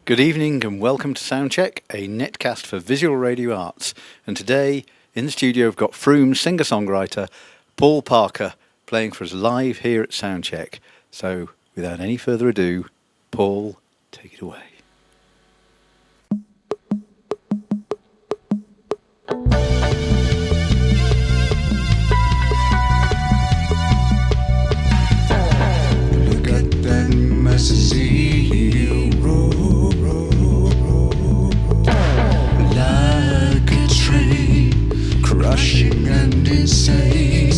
Good evening and welcome to Soundcheck, a netcast for visual radio arts. And today in the studio we've got Froome singer-songwriter Paul Parker playing for us live here at Soundcheck. So without any further ado, Paul, take it away. Look at that massive zero, like a train crushing and insane.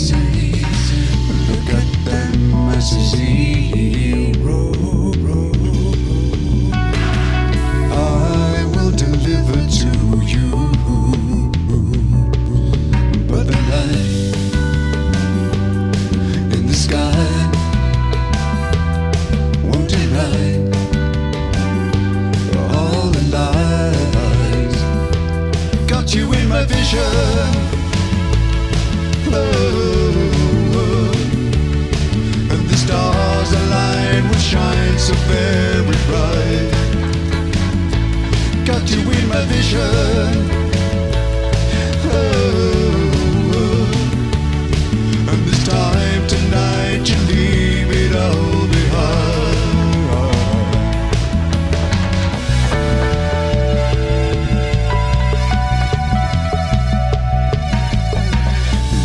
Look at that massive zero. I will deliver to you, but the light in the sky won't deny all the lies. Got you in my vision. Oh, and the stars align will shine so very bright. Got you in my vision. Oh, and this time tonight you leave it all behind.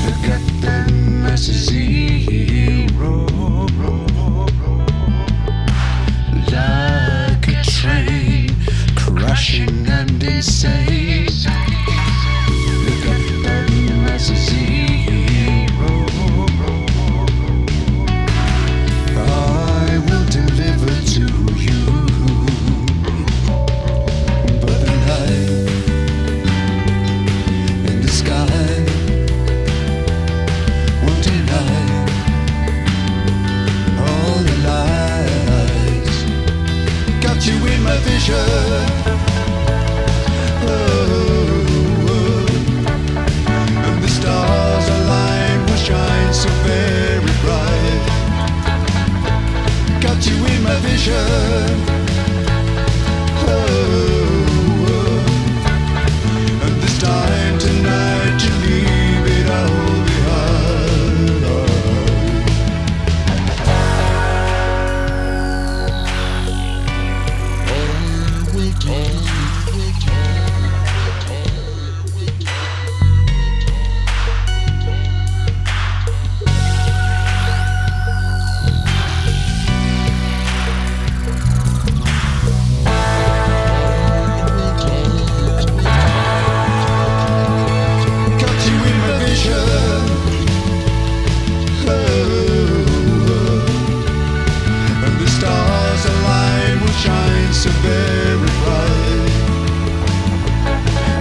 Look at that massive zero, like a train crashing and insane. Look at that massive zero. I will deliver to you, but the light in the sky won't deny all the lies. Got you in my vision. Oh, and the stars align will shine so very bright. Got you in my vision. Oh, and this time tonight you leave it all behind. I will do. Got you in my vision. Oh, and the stars align will shine so very bright.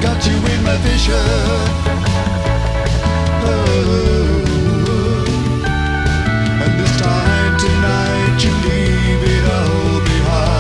Got you in my vision. Oh, and this time tonight you leave it all behind.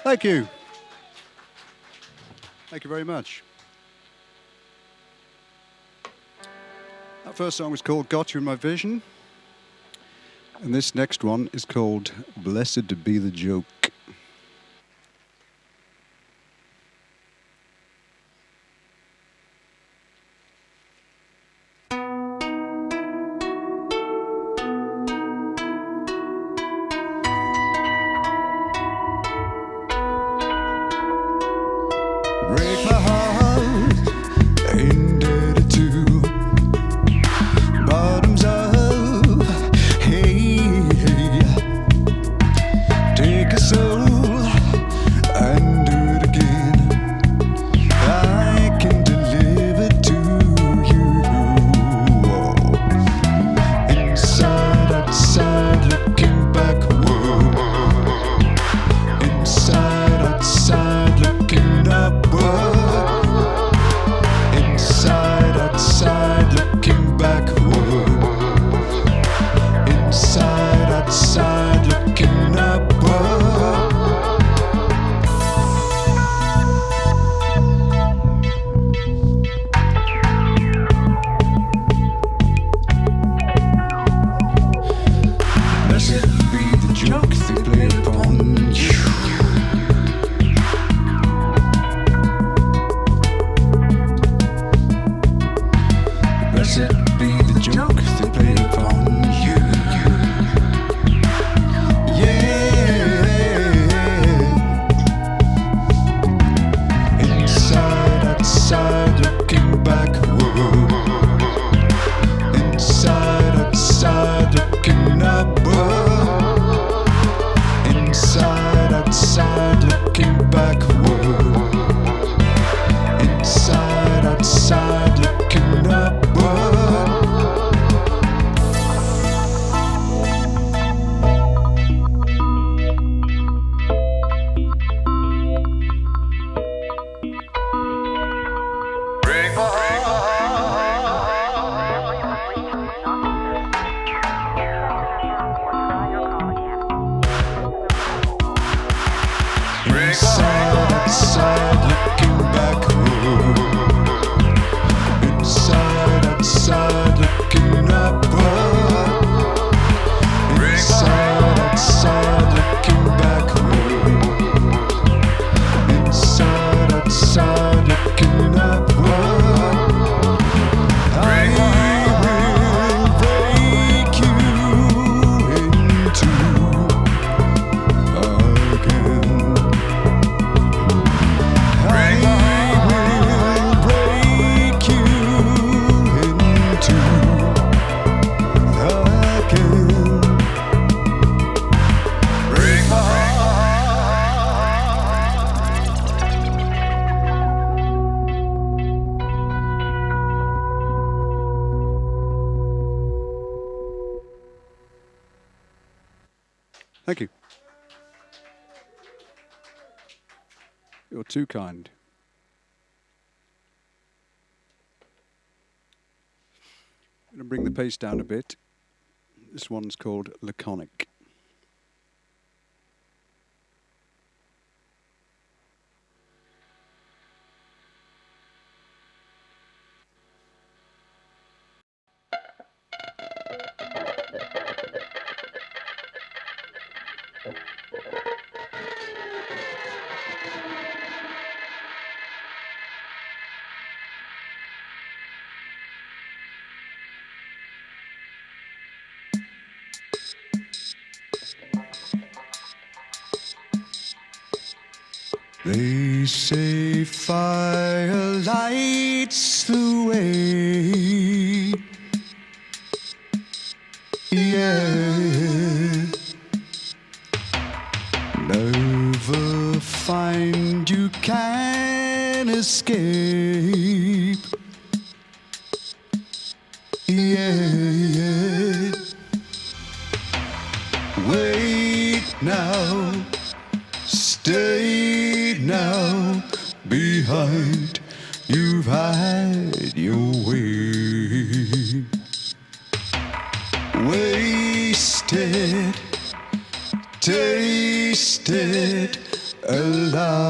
Thank you. Thank you very much. That first song was called Got You in My Vision. And this next one is called Blessed Be the Joke. Break my heart into two. Bottoms up, hey, take a soul. Thank you. You're too kind. I'm going to bring the pace down a bit. This one's called Laconic. They say fire lights the way, yeah. Never find you can escape, yeah. Wait now, stay now, behind you've had your way. Wasted, tasted, alive.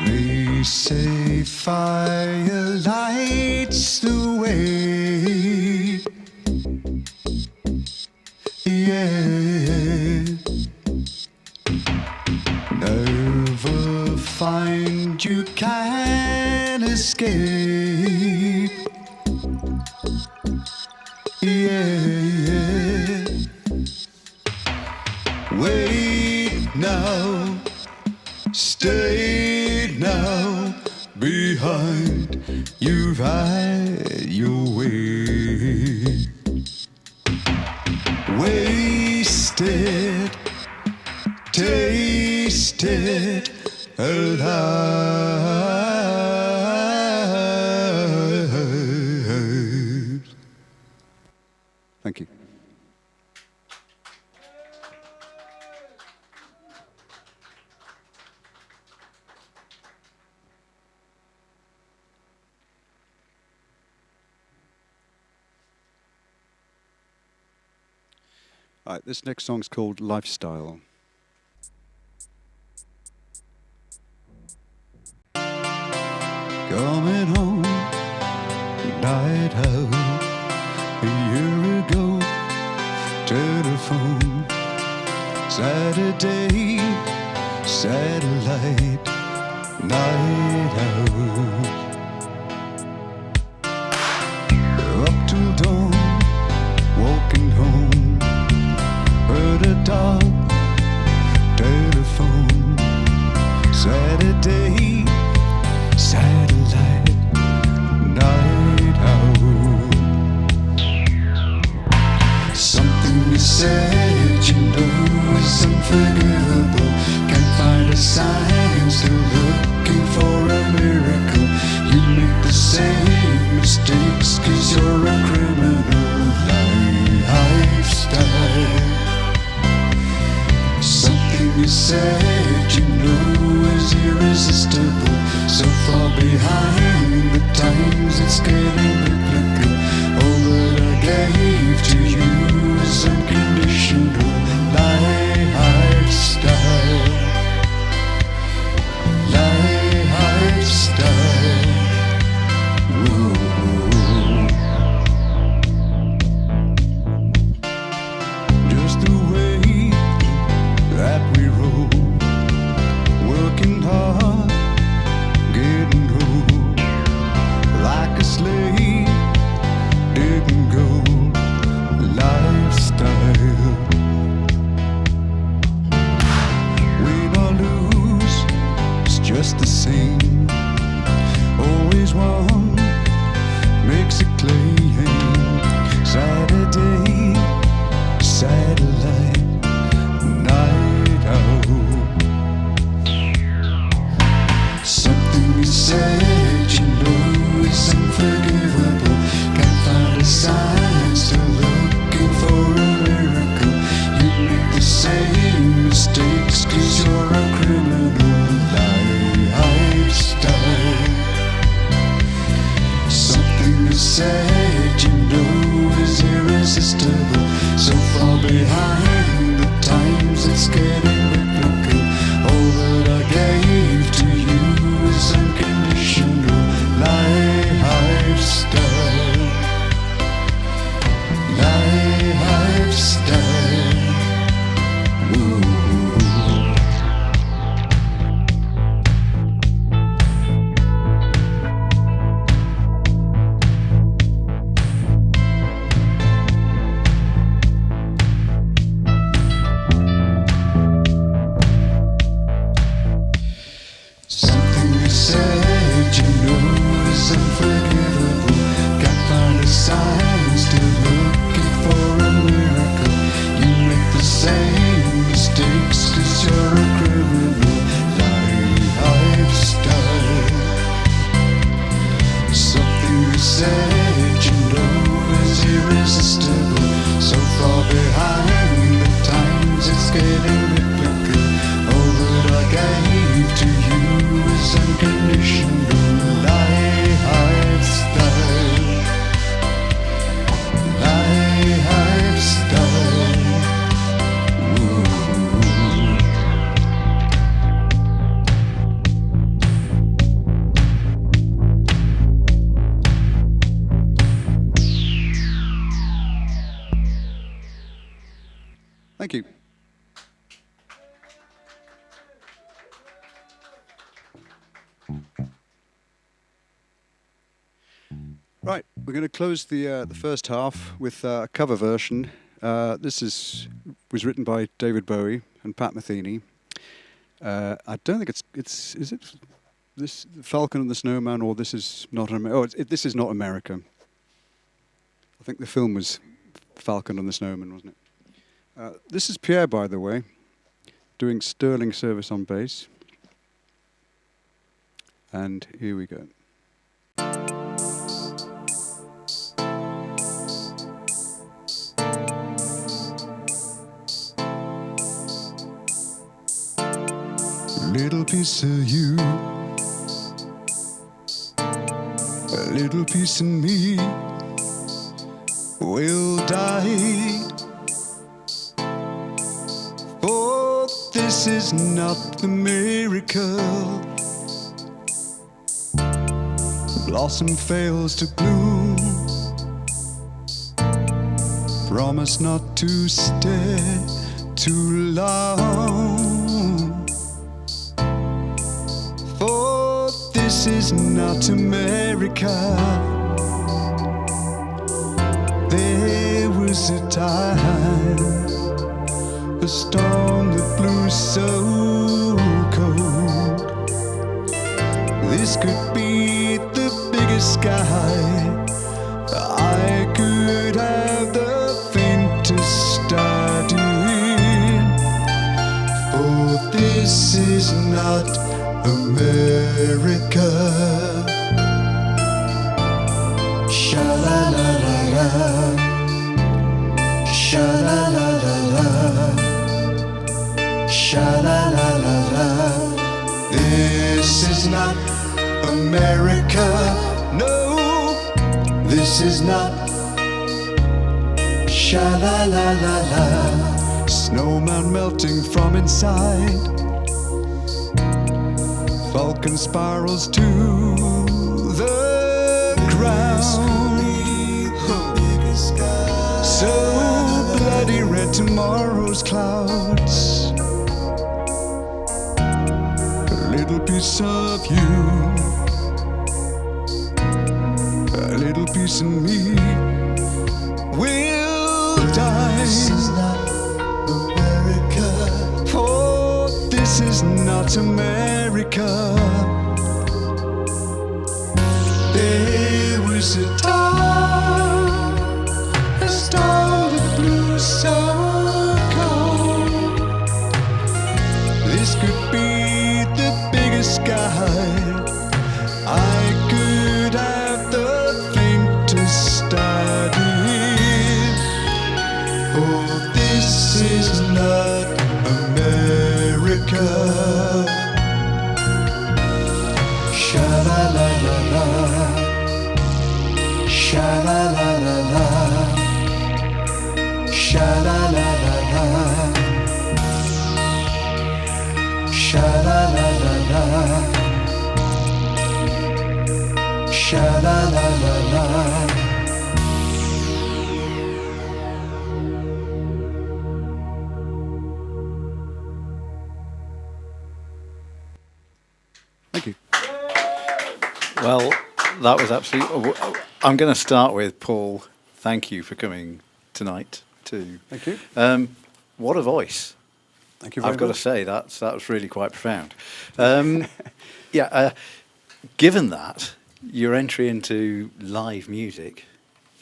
They say fire lights the way, yeah. Never find you can escape, yeah. Wait now, stay now, behind you've had your way. Wasted, tasted, alive. Thank you. All right, this next song's called Lifestyle. Coming home, night out a year ago. Telephone, Saturday, satellite, night out. Up till dawn, walking home. said you know is unforgivable. Can't find a sign, still looking for a miracle. You make the same mistakes 'cause you're a criminal lifestyle. Something you said you know is irresistible. So far behind the times it's getting biblical. All that I gave to you is unconditional lifestyle. Lifestyle. Whoa. Just the way that we roll, working hard, getting old, like a slave, digging gold, lifestyle. Win or lose, it's just the same. Always one makes a claim. Saturday, satellite, night out. Something you said you know is unforgivable. Can't find a sign, still looking for a miracle. You make the same mistakes 'cause you're a criminal lifestyle. Something you said you know is irresistible. So far behind the times it's getting biblical. All that I gave to you is unconditional lifestyle. Lifestyle. Ooh. Something you said you know is unforgivable. Can't find a sign, still looking for a miracle. You make the same mistakes 'cause you're a criminal lifestyle. Something you said you know is irresistible. So far behind the times it's getting biblical. All that I gave to you is unconditional lifestyle. Lifestyle. Ooh. Thank you. Right, we're going to close the first half with a cover version. This was written by David Bowie and Pat Metheny. I don't think is it this Falcon and the Snowman, or this is not this is not America. I think the film was Falcon and the Snowman, wasn't it? This is Pierre, by the way, doing sterling service on bass. And here we go. Little piece of you, a little piece of me will die. Oh, this is not the miracle. Blossom fails to bloom. Promise not to stay too long. For this is not America. There was a time, a storm that blew so cold. This could be the biggest sky. I could have the faintest star this is not America. Sha-la-la-la-la, sha-la-la-la-la, sha-la-la-la-la. This is not America. No, this is not. Sha-la-la-la-la. Snowman melting from inside, falcon spirals to the ground. So bloody red tomorrow's clouds. A little piece of you, a little piece of me will die. This is not America. Oh, this is not America. There was a star that blew so cold. This could be the biggest sky. I could have the faintest idea. Oh, this is not America. Sha-la-la-la-la, sha-la-la-la-la, sha-la-la-la-la, sha-la-la-la-la, sha-la-la-la-la. Thank you. Well, that was absolutely. I'm going to start with Paul. Thank you for coming tonight. Thank you. What a voice! Thank you very I've got to much. say that was really quite profound. Given that your entry into live music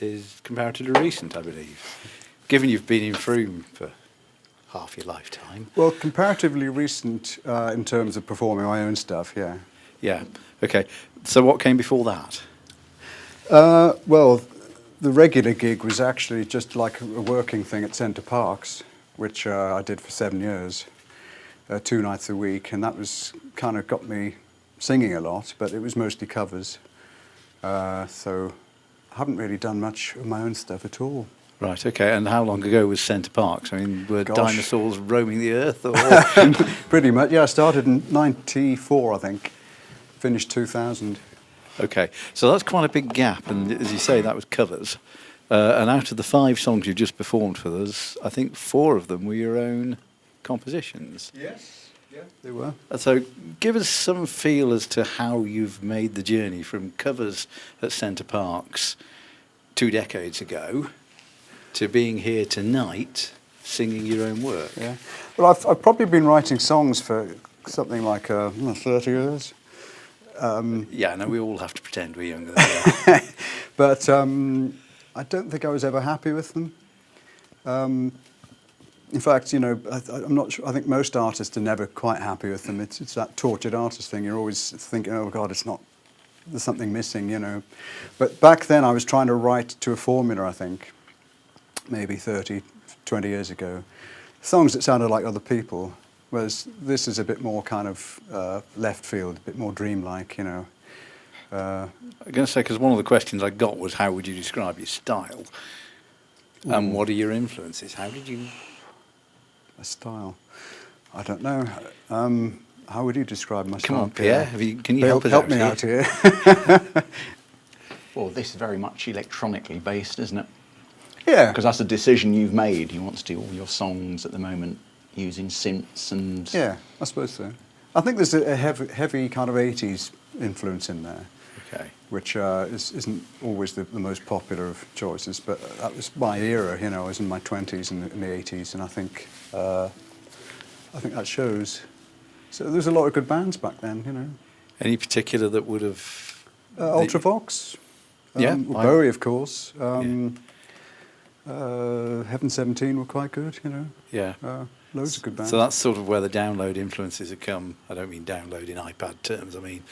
is comparatively recent, I believe, given you've been in Froome for half your lifetime. Well, comparatively recent in terms of performing my own stuff, yeah. Yeah. Okay. So what came before that? Well, the regular gig was actually just like a working thing at Centre Parks, which I did for 7 years, 2 nights a week, and that was kind of got me singing a lot, but it was mostly covers. So I haven't really done much of my own stuff at all. Right, okay. And how long ago was Centre Parks? I mean, were Gosh. dinosaurs roaming the earth? Or Pretty much, yeah. I started in '94, I think, finished 2000. Okay, so that's quite a big gap, and as you say, that was covers. And out of the 5 songs you just performed for us, I think 4 of them were your own compositions. Yes, yeah, they were. So give us some feel as to how you've made the journey from covers at Centre Parks 2 decades ago to being here tonight singing your own work. Yeah. Well, I've probably been writing songs for something like 30 years. Yeah, no, we all have to pretend we're younger than we are. But I don't think I was ever happy with them. In fact, you know, I'm not sure. I think most artists are never quite happy with them. It's that tortured artist thing. You're always thinking, oh God, there's something missing, you know. But back then I was trying to write to a formula, I think, maybe 30, 20 years ago. Songs that sounded like other people, whereas this is a bit more kind of left field, a bit more dreamlike, you know. I'm going to say, because one of the questions I got was, how would you describe your style? And what are your influences? How did you... A style? I don't know. How would you describe my style? Come on, Pierre. Can you help us help out me here? out here. Well, this is very much electronically based, isn't it? Yeah. Because that's a decision you've made. You want to do all your songs at the moment using synths and... Yeah, I suppose so. I think there's a heavy kind of 80s influence in there, Okay. which isn't always the most popular of choices, but that was my era, you know. I was in my 20s in the 80s, and I think that shows. So there's a lot of good bands back then, you know. Any particular that would have... Ultravox. Yeah, Bowie, of course. Heaven 17 were quite good, you know. Yeah. Loads of good bands. So that's sort of where the download influences have come. I don't mean download in iPad terms. I mean,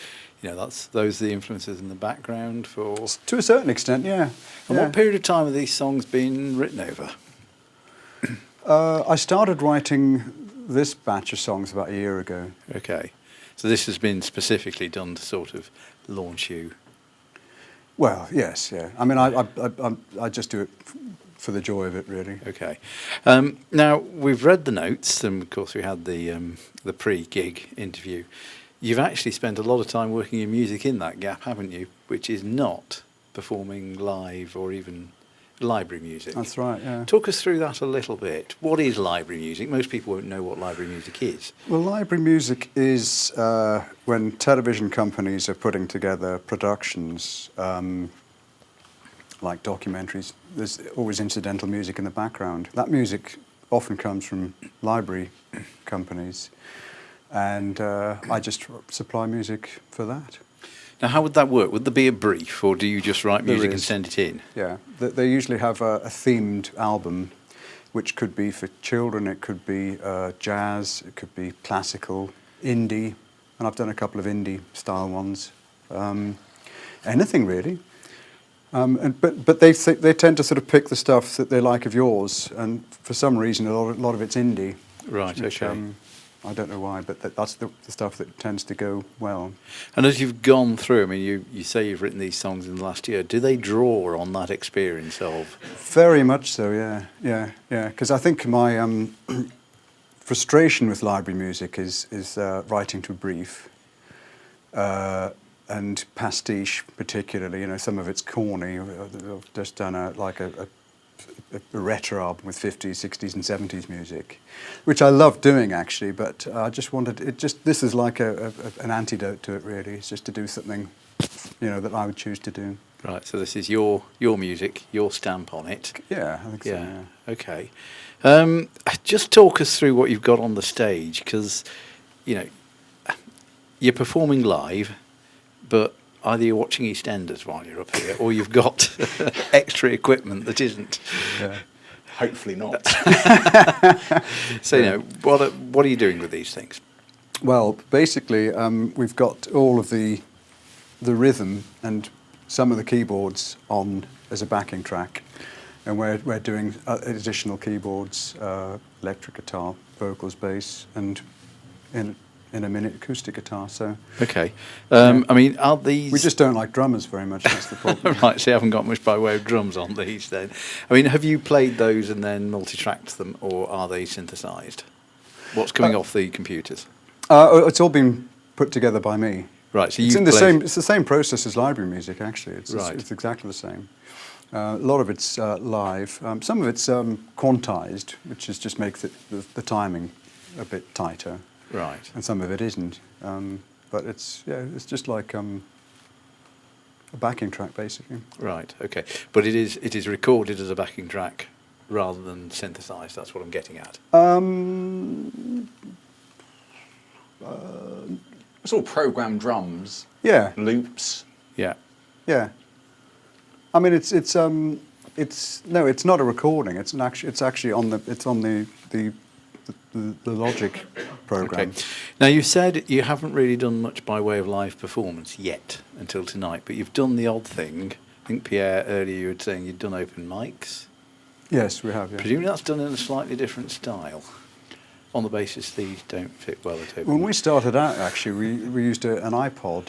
those are the influences in the background for. To a certain extent, yeah. And Yeah. what period of time have these songs been written over? I started writing this batch of songs about a year ago. Okay. So this has been specifically done to sort of launch you. Well, yes, yeah. I mean, I just do it for the joy of it, really. Okay. Now, we've read the notes, and of course we had the pre-gig interview. You've actually spent a lot of time working in music in that gap, haven't you? Which is not performing live or even library music. That's right, yeah. Talk us through that a little bit. What is library music? Most people won't know what library music is. Well, library music is when television companies are putting together productions, like documentaries. There's always incidental music in the background. That music often comes from library companies, and I just supply music for that. Now, how would that work? Would there be a brief, or do you just write There music and is. send it in? Yeah, they usually have a themed album, which could be for children, it could be jazz, it could be classical, indie, and I've done a couple of indie style ones. Anything really. But they tend to sort of pick the stuff that they like of yours, and for some reason a lot of it's indie. Right, which, okay. I don't know why, but that's the stuff that tends to go well. And as you've gone through, I mean, you say you've written these songs in the last year. Do they draw on that experience of? Very much so, yeah. Because I think my frustration with library music is writing to brief, and pastiche particularly. You know, some of it's corny. I've just done a retro album with 50s, 60s, and 70s music, which I love doing actually. But I just wanted this is like an antidote to it really. It's just to do something, you know, that I would choose to do. Right, so this is your music, your stamp on it. Yeah, I think so. Yeah. Yeah. Okay. Just talk us through what you've got on the stage, because, you know, you're performing live, but either you're watching EastEnders while you're up here, or you've got extra equipment that isn't. Yeah. Hopefully not. So, you know, what are you doing with these things? Well, basically, we've got all of the rhythm and some of the keyboards on as a backing track, and we're doing additional keyboards, electric guitar, vocals, bass, and in a minute acoustic guitar. So Okay. Yeah. I mean, are these? we just don't like drummers very much. That's the problem. Right, so you haven't got much by way of drums on these then. I mean, have you played those and then multi-tracked them, or are they synthesised? What's coming off the computers? It's all been put together by me. Right, so It's you in the same. It's the same process as library music. Actually, it's Right. it's exactly the same. A lot of it's live. Some of it's quantized, which just makes the timing a bit tighter, Right. and some of it isn't. But it's just like a backing track basically. Right. Okay. But it is recorded as a backing track rather than synthesised. That's what I'm getting at. It's all programmed drums, Yeah, loops. Yeah. yeah. I mean, it's not a recording. It's actually on the Logic program. Okay. Now you said you haven't really done much by way of live performance yet until tonight, but you've done the odd thing. I think Pierre earlier you were saying you'd done open mics. Yes, we have. Yeah. Presumably that's done in a slightly different style, on the basis these don't fit well at open. When we started out, actually, we used an iPod,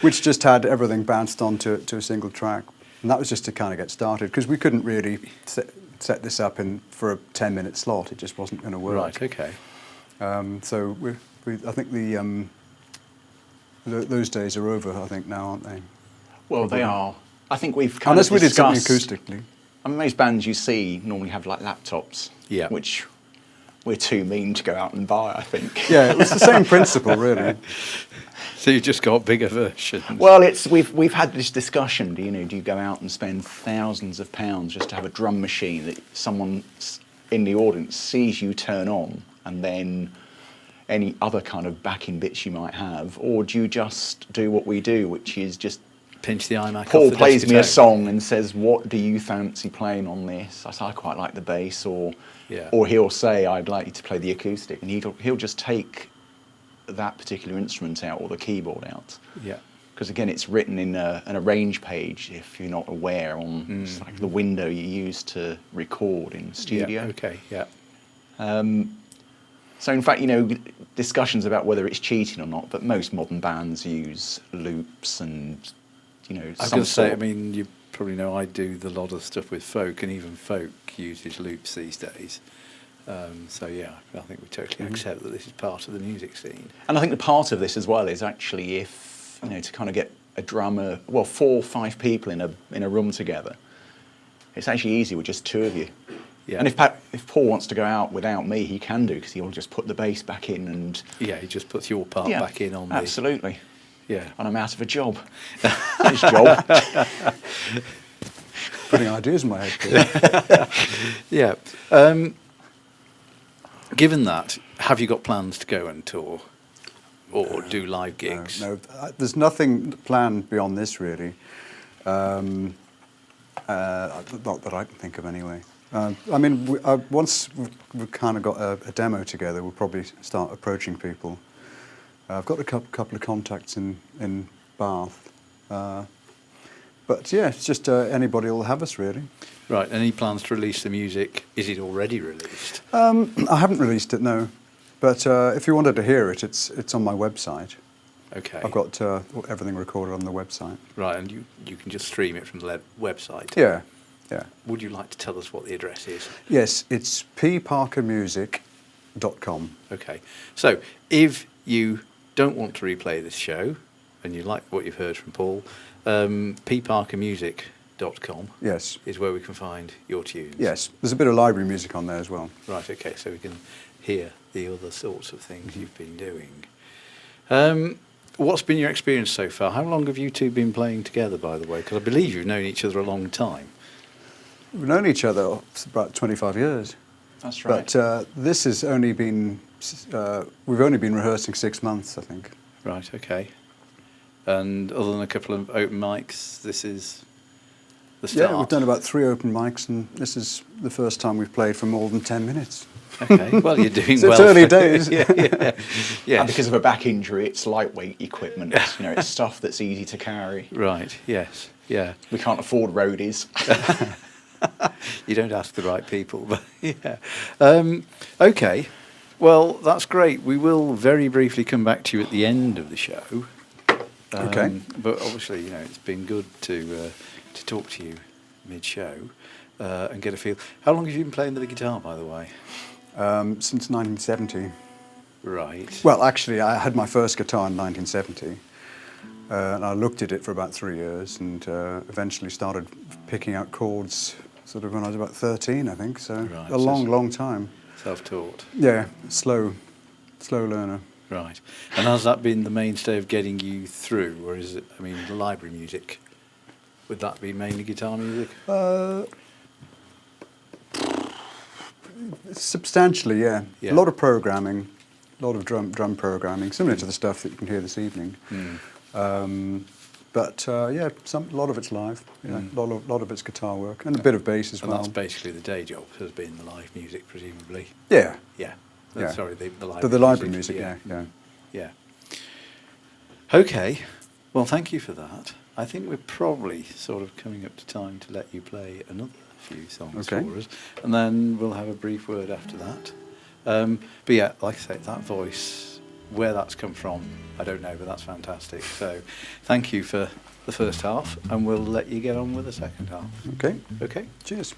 which just had everything bounced onto a single track, and that was just to kind of get started because we couldn't really set this up for a 10-minute slot. It just wasn't going to work. Right. Okay. So I think those days are over. I think now, aren't they? Well, they are. I think we've kind Unless of we did something discussed- acoustically. I mean, most bands you see normally have like laptops, Yeah. which we're too mean to go out and buy, I think. Yeah, it was the same principle, really. So you just got bigger versions. Well, we've had this discussion. Do you go out and spend thousands of pounds just to have a drum machine that someone in the audience sees you turn on, and then any other kind of backing bits you might have, or do you just do what we do, which is just pinch the iMac. Paul off the plays desk me a tone. song and says, "What do you fancy playing on this?" I say, "I quite like the bass," or he'll say, "I'd like you to play the acoustic," and he'll just take that particular instrument out or the keyboard out. Yeah. Because again, it's written in an arrange page. If you're not aware, it's like the window you use to record in studio. Yeah. Okay. Yeah. So in fact, discussions about whether it's cheating or not, but most modern bands use loops and, I was some going to say, sort I mean, you probably know I do the lot of stuff with folk, and even folk uses loops these days. So yeah, I think we totally accept that this is part of the music scene. And I think the part of this as well is actually if, to kind of get a drummer, 4 or 5 people in a room together, it's actually easy with just 2 of you. Yeah. And if Paul wants to go out without me, he can do, because he'll just put the bass back in and... Yeah, he just puts your part back in on absolutely. Yeah. And I'm out of a job. His job. Putting ideas in my head. Yeah. Given that, have you got plans to go and tour or do live gigs? No, there's nothing planned beyond this, really. Not that I can think of, anyway. I mean, once we've kind of got a demo together, we'll probably start approaching people. I've got a couple of contacts in Bath. But yeah, it's just anybody will have us, really. Right, any plans to release the music? Is it already released? I haven't released it, no. But if you wanted to hear it, it's on my website. Okay. I've got everything recorded on the website. Right, and you can just stream it from the website? Yeah. Would you like to tell us what the address is? Yes, it's pparkermusic.com. Okay, so if you don't want to replay this show and you like what you've heard from Paul, pparkermusic.com Yes. is where we can find your tunes. Yes, there's a bit of library music on there as well. Right, okay, so we can hear the other sorts of things you've been doing. What's been your experience so far? How long have you two been playing together, by the way? Because I believe you've known each other a long time. We've known each other about 25 years. That's right. But this has only been, we've only been rehearsing 6 months, I think. Right, okay. And other than a couple of open mics, this is the start? Yeah, we've done about 3 open mics, and this is the first time we've played for more than 10 minutes. Okay, well, you're doing So well. it's early days. Yeah. Yes. And because of a back injury, it's lightweight equipment. It's stuff that's easy to carry. Right, yes, yeah. We can't afford roadies. You don't ask the right people, but yeah. Okay, well, that's great. We will very briefly come back to you at the end of the show. Okay. But obviously, it's been good to talk to you mid-show and get a feel. How long have you been playing the guitar, by the way? Since 1970. Right. Well, actually, I had my first guitar in 1970. And I looked at it for about 3 years and eventually started picking out chords sort of when I was about 13, I think. So Right, a long time. Self-taught. Yeah, slow learner. Right. And has that been the mainstay of getting you through, or is it, the library music? Would that be mainly guitar music? Substantially, yeah. Yeah. A lot of programming, a lot of drum programming, similar to the stuff that you can hear this evening. But yeah, a lot of it's live. A lot of it's guitar work and a bit of bass as And well. that's basically the day job, has been the live music, presumably. Yeah. Yeah. Yeah. Sorry, the library The library music, yeah. Yeah. Okay. Well, thank you for that. I think we're probably sort of coming up to time to let you play another few songs Okay. for us, and then we'll have a brief word after that. But yeah, like I say, that voice, where that's come from, I don't know, but that's fantastic. So thank you for the first half, and we'll let you get on with the second half. Okay. Okay? Cheers.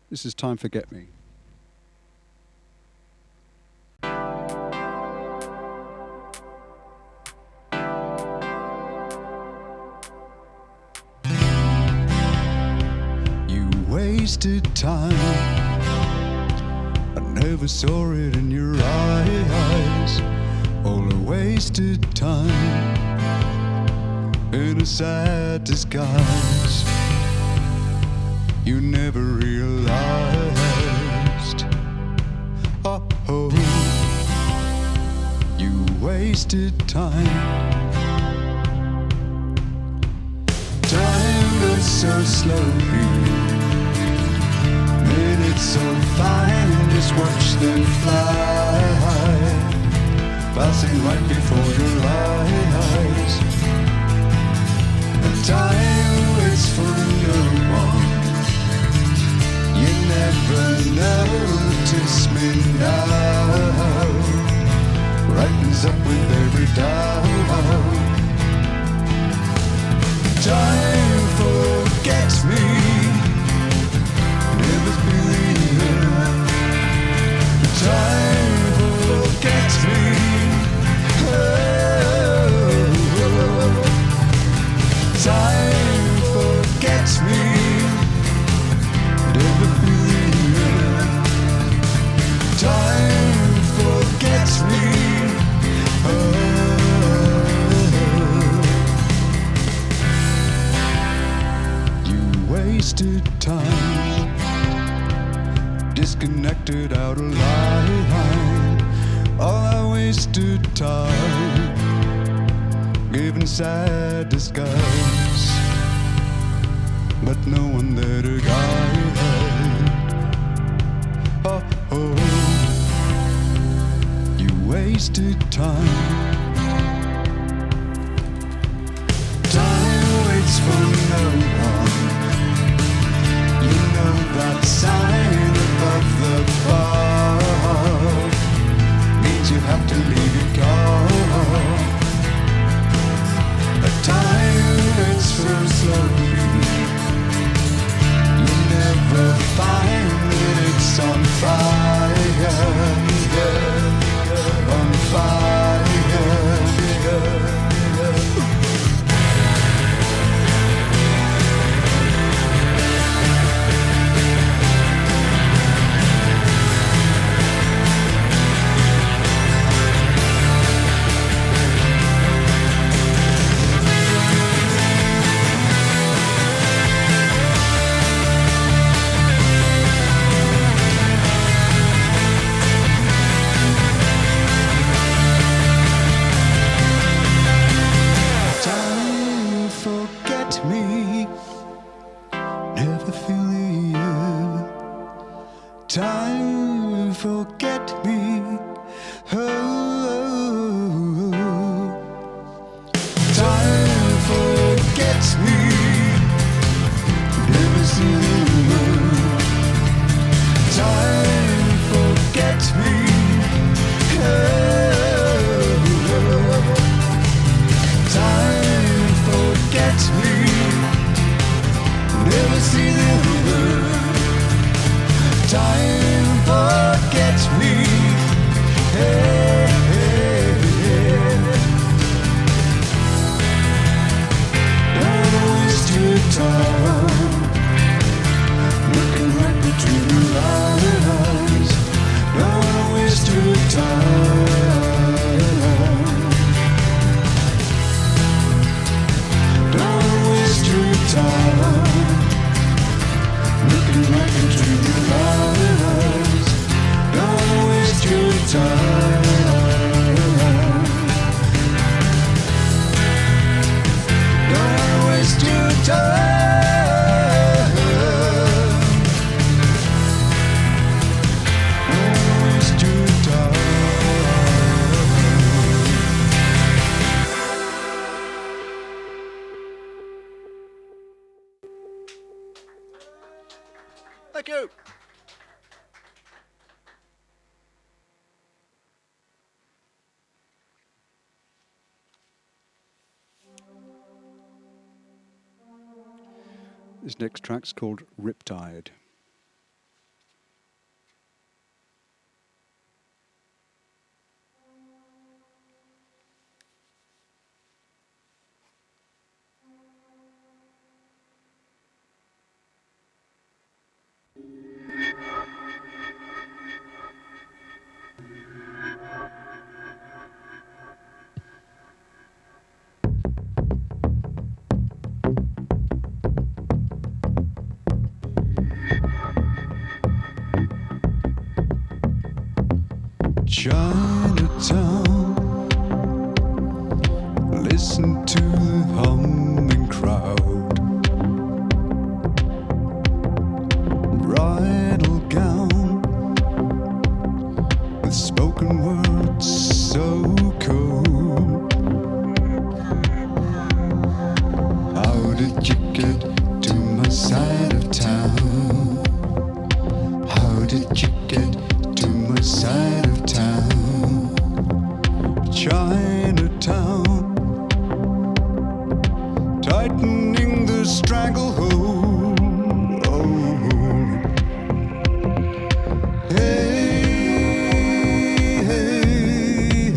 This is Time Forget Me. You wasted time. I never never saw it in your eyes. All a wasted time in a sad disguise. You never realized. Oh, you wasted time. Time goes so slowly. Minutes so fine, just watch them fly, passing right before your eyes. And time waits for no one. You never notice me now. Brightens up with every doubt. Time forgets me. Never believe. Time forgets me. Time forgets me. Never believe. Time forgets me. You wasted time. Disconnected, out of line. All I wasted time, given sad disguise, but no one there to guide. Oh, you wasted time. Time waits for no one. You know that sign above the bar means you have to leave your car. But time waits so slowly. You never find that it's on fire, on fire. Time forget me. Time forgets me. Never see you. Time forgets me. Time forgets me. Never see the time forgets me. Hey, hey, hey. Don't waste your time looking right between your eyes. Don't waste your time. Don't waste your time looking right into your eyes. Don't waste your time. Don't waste your time. Don't waste your time. Thank you. This next track's called Riptide. Chinatown. Listen to the humming crowd. Bridal gown with spoken words so cold. How did you get to my side of town? How did you get to my side of town? Chinatown, tightening the stranglehold. Oh. Hey, hey, hey,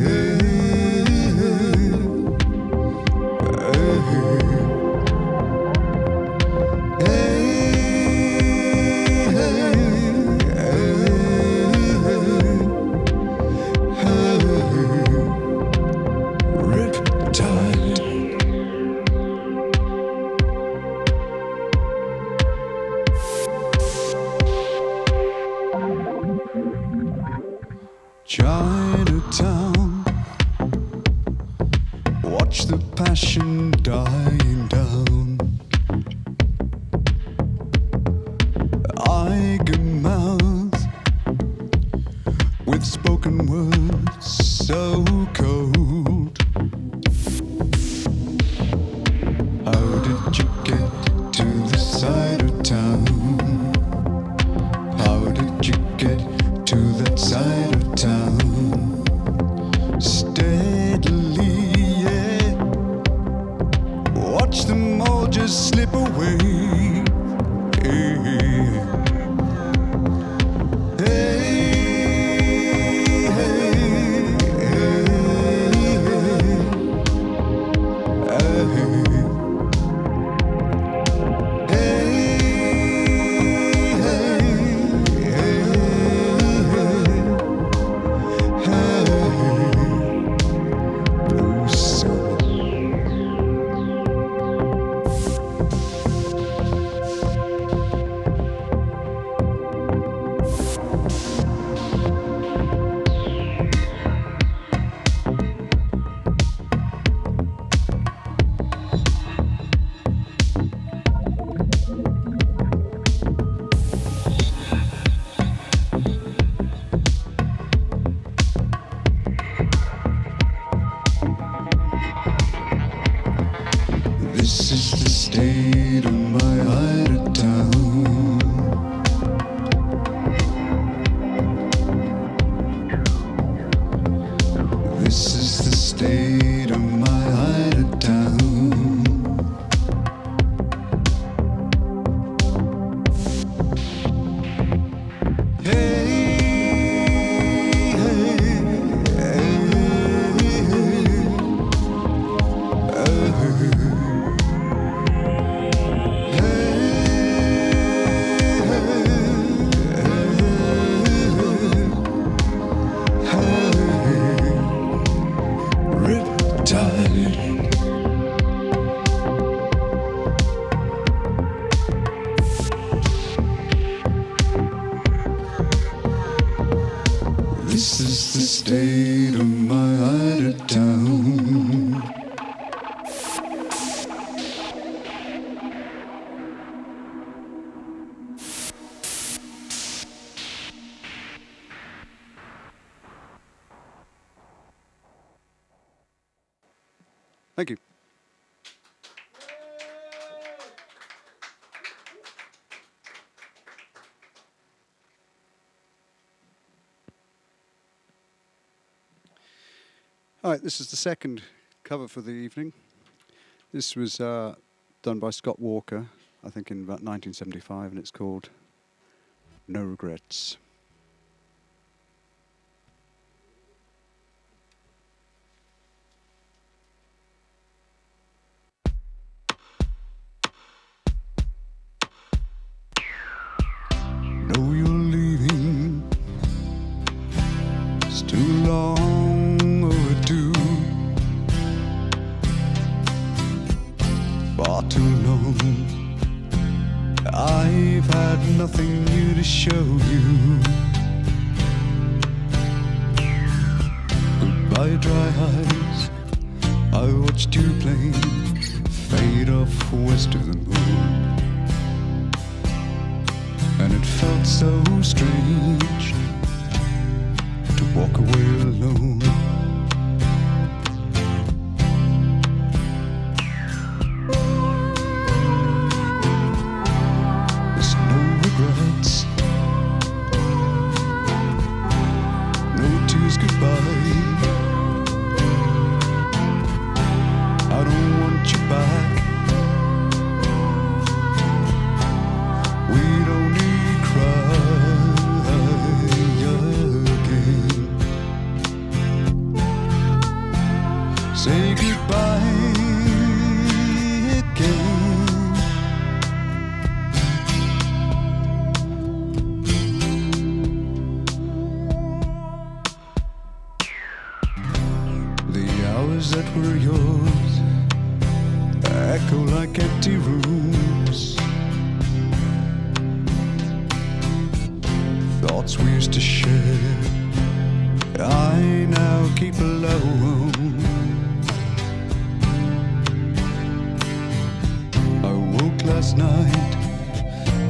Riptide. Chinatown, watch the passion dying down. Eigermouth with spoken words so cold. How did you get to the side of town? How did you get to that side of town? Steadily, yeah. Watch them all just slip away. Hey, hey, Blue soul. This is the state of my idle town. This is the state of my idle town. Hey, Riptide. This is the state of my idle town. Thank you. All right, this is the second cover for the evening. This was done by Scott Walker, I think in about 1975, and it's called No Regrets. Know you're leaving, it's too long overdue. Far too long, I've had nothing new to show you. I watched your plane fade off west of the moon, and it felt so strange to walk away alone. There's no regrets, no tears goodbye. I don't want you back. We don't need cry again. Say goodbye again. The hours that were yours echo like empty rooms. Thoughts we used to share, I now keep alone. I woke last night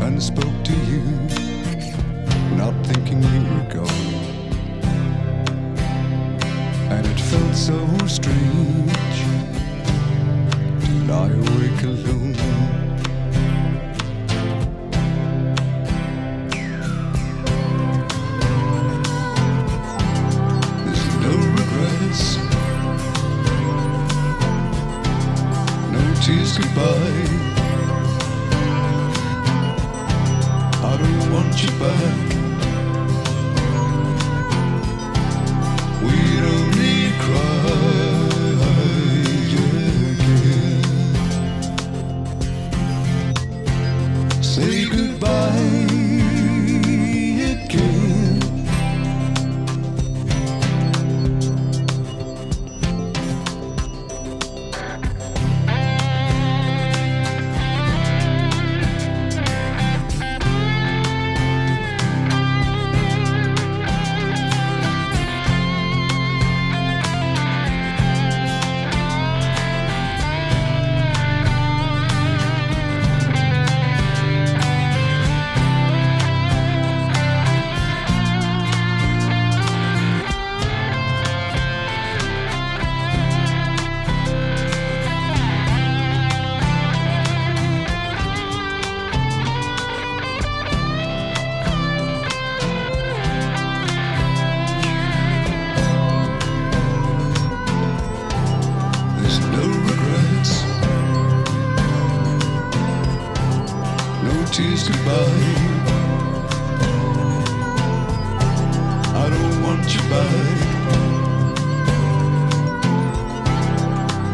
and spoke to you, not thinking you were gone. And it felt so strange to lie awake alone. There's no regrets, no tears goodbye. I don't want you back. We don't need cry again. Say goodbye again. There's no regrets, no tears goodbye. I don't want you back.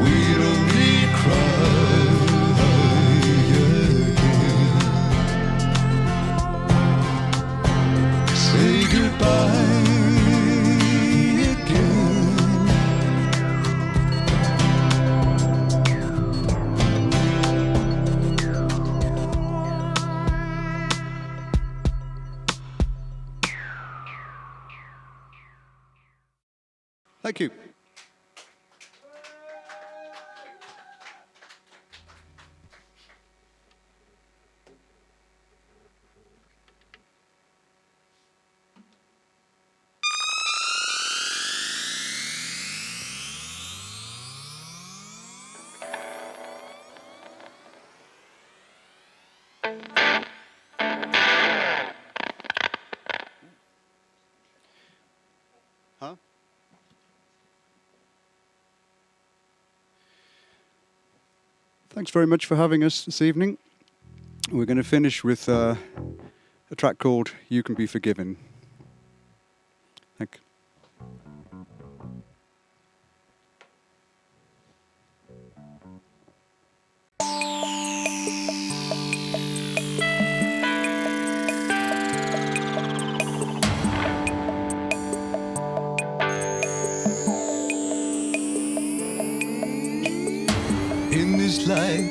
We don't need cry again. Say goodbye again. Thank you. Huh? Thanks very much for having us this evening. We're going to finish with a track called You Can Be Forgiven. Thank you. In this life,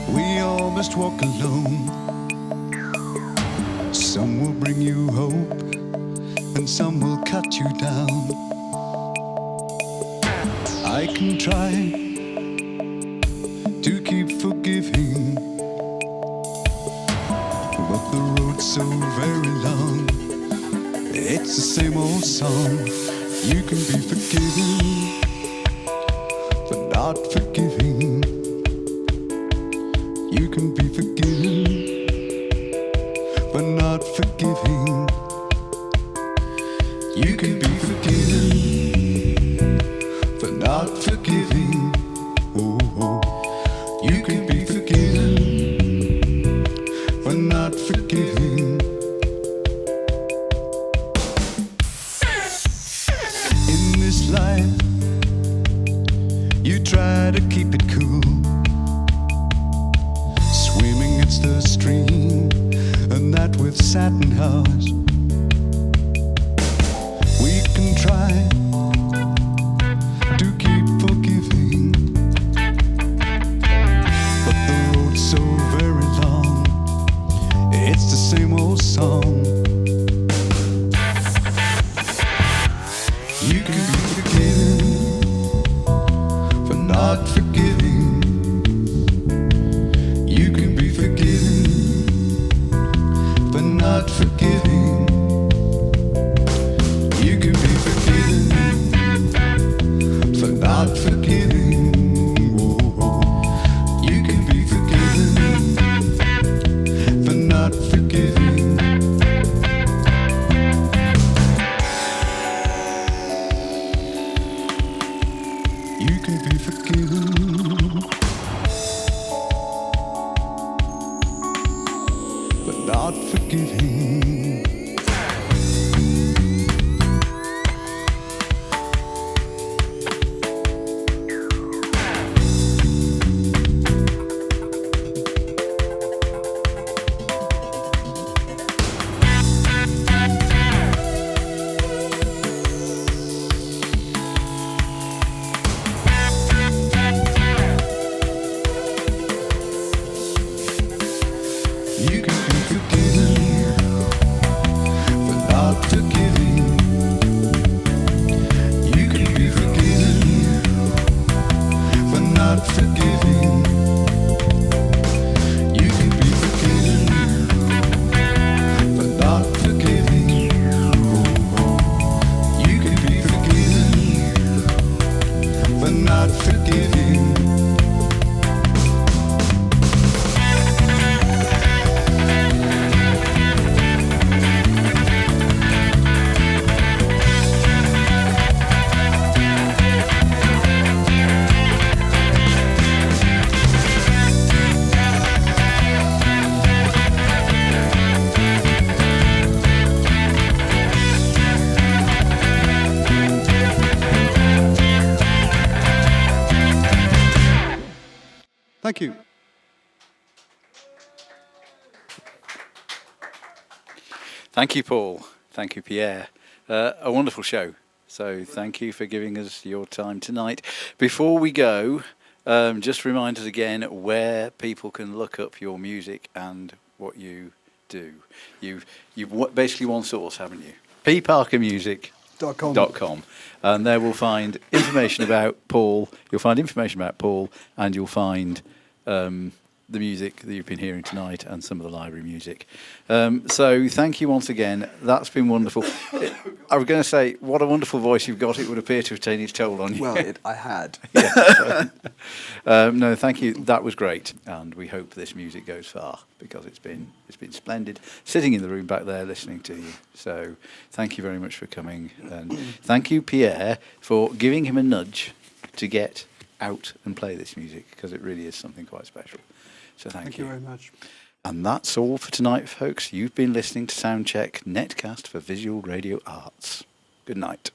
we all must walk alone. Some will bring you hope, and some will cut you down. I can try to keep forgiving, but the road's so very long. It's the same old song. You can be forgiven, but not forgiving. You can be forgiven, but not forgiving. You can be forgiven, but not forgiving. Oh, oh. You can be forgiven, but not forgiving. In this life, you try to keep it cool, swimming against the stream, and that with satin hearts. We can try to keep forgiving, but the road's so very long. It's the same old song. You can be forgiven for not forgiving. You can be forgiven for not forgiving. You can be forgiven for not forgiving. Oh, you can be forgiven for not forgiving. You can be forgiven, but not forgiving. You can be forgiven, but not forgiving. You can be forgiven, but not forgiving. You can be forgiven, but not forgiving. You can be forgiven, but not forgiving. Thank you. Thank you, Paul. Thank you, Pierre. A wonderful show. So thank you for giving us your time tonight. Before we go, just remind us again where people can look up your music and what you do. You've basically one source, haven't you? pparkermusic.com. And there we'll find information about Paul. You'll find information about Paul, and you'll find the music that you've been hearing tonight and some of the library music. So thank you once again. That's been wonderful. I was going to say, what a wonderful voice you've got. It would appear to have taken its toll on you. Well, I had. No, thank you. That was great, and we hope this music goes far, because it's been splendid sitting in the room back there listening to you. So thank you very much for coming, and thank you, Pierre, for giving him a nudge to get out and play this music, because it really is something quite special. So thank you very much. And that's all for tonight, folks. You've been listening to Soundcheck, Netcast for Visual Radio Arts. Good night.